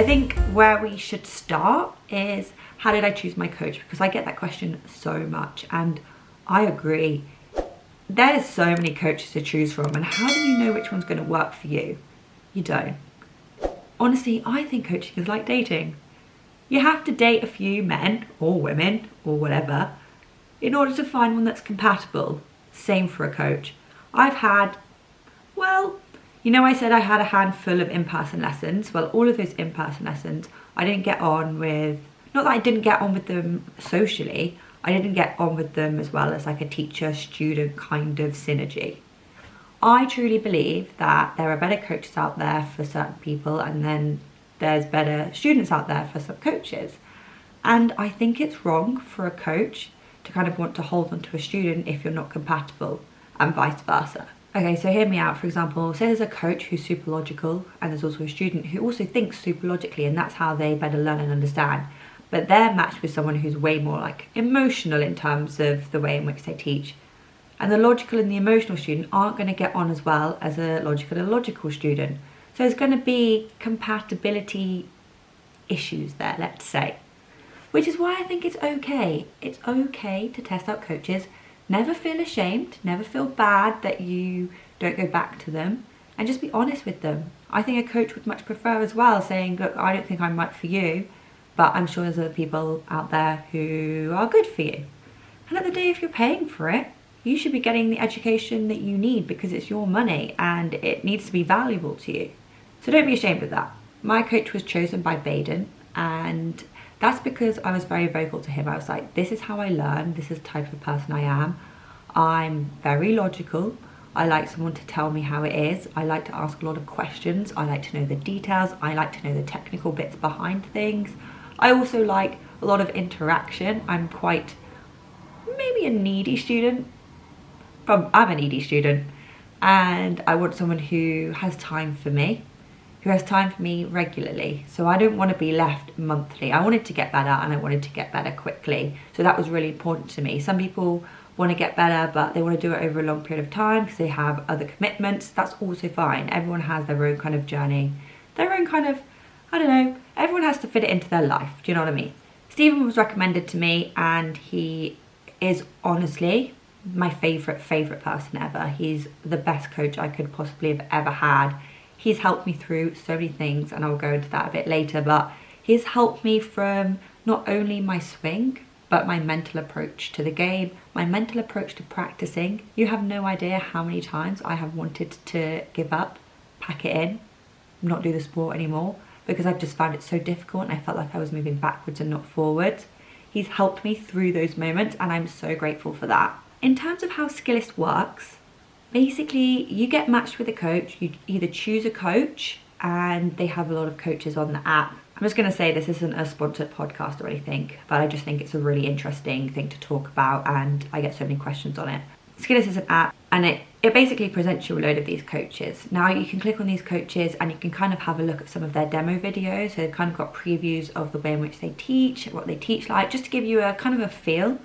think where we should start is, how did I choose my coach? Because I get that question so much, and I agree. There's so many coaches to choose from, and how do you know which one's going to work for you? You don't. Honestly, I think coaching is like dating. You have to date a few men or women or whatever in order to find one that's compatible. Same for a coach. I've had, well, you know, I said I had a handful of in-person lessons. Well, all of those in-person lessons, I didn't get on with, not that I didn't get on with them socially, I didn't get on with them as well as like a teacher-student kind of synergy. I truly believe that there are better coaches out there for certain people, and then there's better students out there for some coaches. And I think it's wrong for a coach to kind of want to hold on to a student if you're not compatible, and vice versa. Okay, so hear me out. For example, say there's a coach who's super logical, and there's also a student who also thinks super logically, and that's how they better learn and understand. But they're matched with someone who's way more like emotional in terms of the way in which they teach. And the logical and the emotional student aren't going to get on as well as a logical and logical student. So there's going to be compatibility issues there, let's say. Which is why I think it's okay. It's okay to test out coaches. Never feel ashamed, never feel bad that you don't go back to them, and just be honest with them. I think a coach would much prefer as well saying, look, I don't think I'm right for you, but I'm sure there's other people out there who are good for you. And at the day, if you're paying for it, you should be getting the education that you need because it's your money and it needs to be valuable to you. So don't be ashamed of that. My coach was chosen by Baden, and that's because I was very vocal to him. I was like, this is how I learn, this is the type of person I am. I'm very logical. I like someone to tell me how it is. I like to ask a lot of questions. I like to know the details. I like to know the technical bits behind things. I also like a lot of interaction. I'm quite maybe a needy student. I'm a needy student, and I want someone who has time for me, who has time for me regularly. So I don't want to be left monthly. I wanted to get better, and I wanted to get better quickly. So that was really important to me. Some people want to get better, but they want to do it over a long period of time because they have other commitments. That's also fine. Everyone has their own kind of journey, their own kind of, I don't know, everyone has to fit it into their life. Do you know what I mean? Stephen was recommended to me, and he is honestly my favorite person ever. He's the best coach I could possibly have ever had. He's helped me through so many things, and I'll go into that a bit later, but he's helped me from not only my swing, but my mental approach to the game, my mental approach to practicing. You have no idea how many times I have wanted to give up, pack it in, not do the sport anymore, because I've just found it so difficult and I felt like I was moving backwards and not forwards. He's helped me through those moments, and I'm so grateful for that. In terms of how Skillist works, basically you get matched with a coach. You either choose a coach, and they have a lot of coaches on the app. I'm just going to say this isn't a sponsored podcast or anything, but I just think it's a really interesting thing to talk about, and I get so many questions on it. Skillist is an app, and it basically presents you a load of these coaches. Now you can click on these coaches and you can kind of have a look at some of their demo videos. So they've kind of got previews of the way in which they teach, what they teach like, just to give you a kind of a feel.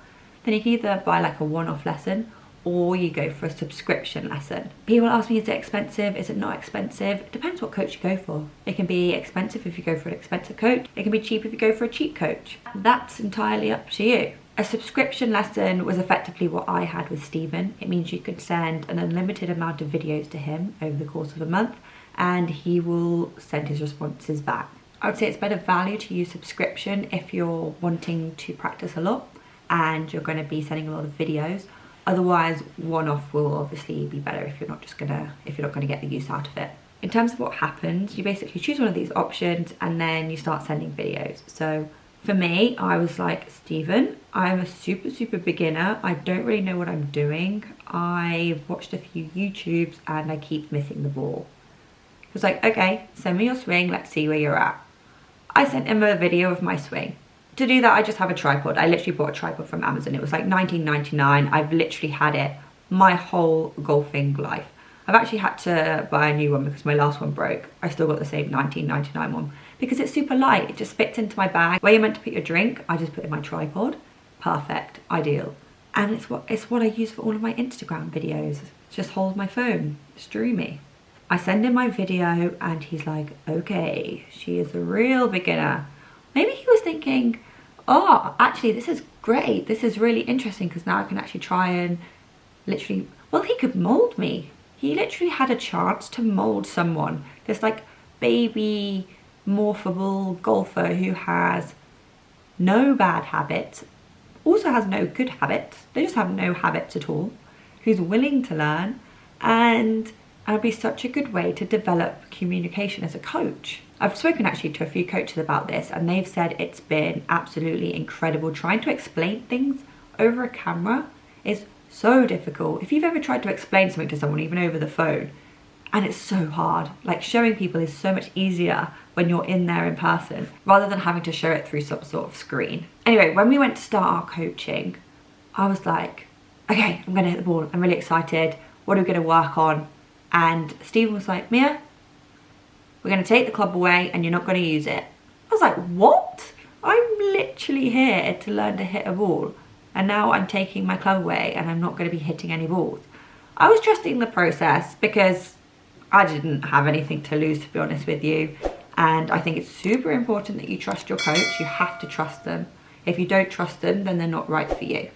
Then you can either buy like a one-off lesson, or you go for a subscription lesson. People ask me, is it expensive? Is it not expensive? It depends what coach you go for. It can be expensive if you go for an expensive coach. It can be cheap if you go for a cheap coach. That's entirely up to you. A subscription lesson was effectively what I had with Stephen. It means you could send an unlimited amount of videos to him over the course of a month, and he will send his responses back. I would say it's better value to use subscription if you're wanting to practice a lot and you're going to be sending a lot of videos. Otherwise, one-off will obviously be better if you're not going to get the use out of it. In terms of what happens, you basically choose one of these options and then you start sending videos. So for me, I was like, Stephen, I'm a super beginner. I don't really know what I'm doing. I've watched a few YouTubes and I keep missing the ball. He was like, okay, send me your swing. Let's see where you're at. I sent him a video of my swing. To do that, I just have a tripod. I literally bought a tripod from Amazon. It was like $19.99. I've literally had it my whole golfing life. I've actually had to buy a new one because my last one broke. I still got the same $19.99 one because it's super light. It just fits into my bag. Where you're meant to put your drink, I just put in my tripod. Perfect, ideal. And it's what I use for all of my Instagram videos. It just holds my phone. It's dreamy. I send him my video and he's like, okay, she is a real beginner. Maybe he was thinking, oh, actually this is great. This is really interesting because now I can actually try and literally, well, he could mold me. He literally had a chance to mold someone. This like baby morphable golfer who has no bad habits, also has no good habits. They just have no habits at all. Who's willing to learn, and it'd be such a good way to develop communication as a coach. I've spoken actually to a few coaches about this and they've said it's been absolutely incredible. Trying to explain things over a camera is so difficult. If you've ever tried to explain something to someone, even over the phone, and it's so hard, like showing people is so much easier when you're in there in person rather than having to show it through some sort of screen. Anyway, when we went to start our coaching, I was like, okay, I'm gonna hit the ball. I'm really excited. What are we gonna work on? And Stephen was like, Mia, we're gonna take the club away and you're not gonna use it. I was like, what? I'm literally here to learn to hit a ball. And now I'm taking my club away and I'm not gonna be hitting any balls. I was trusting the process because I didn't have anything to lose, to be honest with you. And I think it's super important that you trust your coach. You have to trust them. If you don't trust them, then they're not right for you.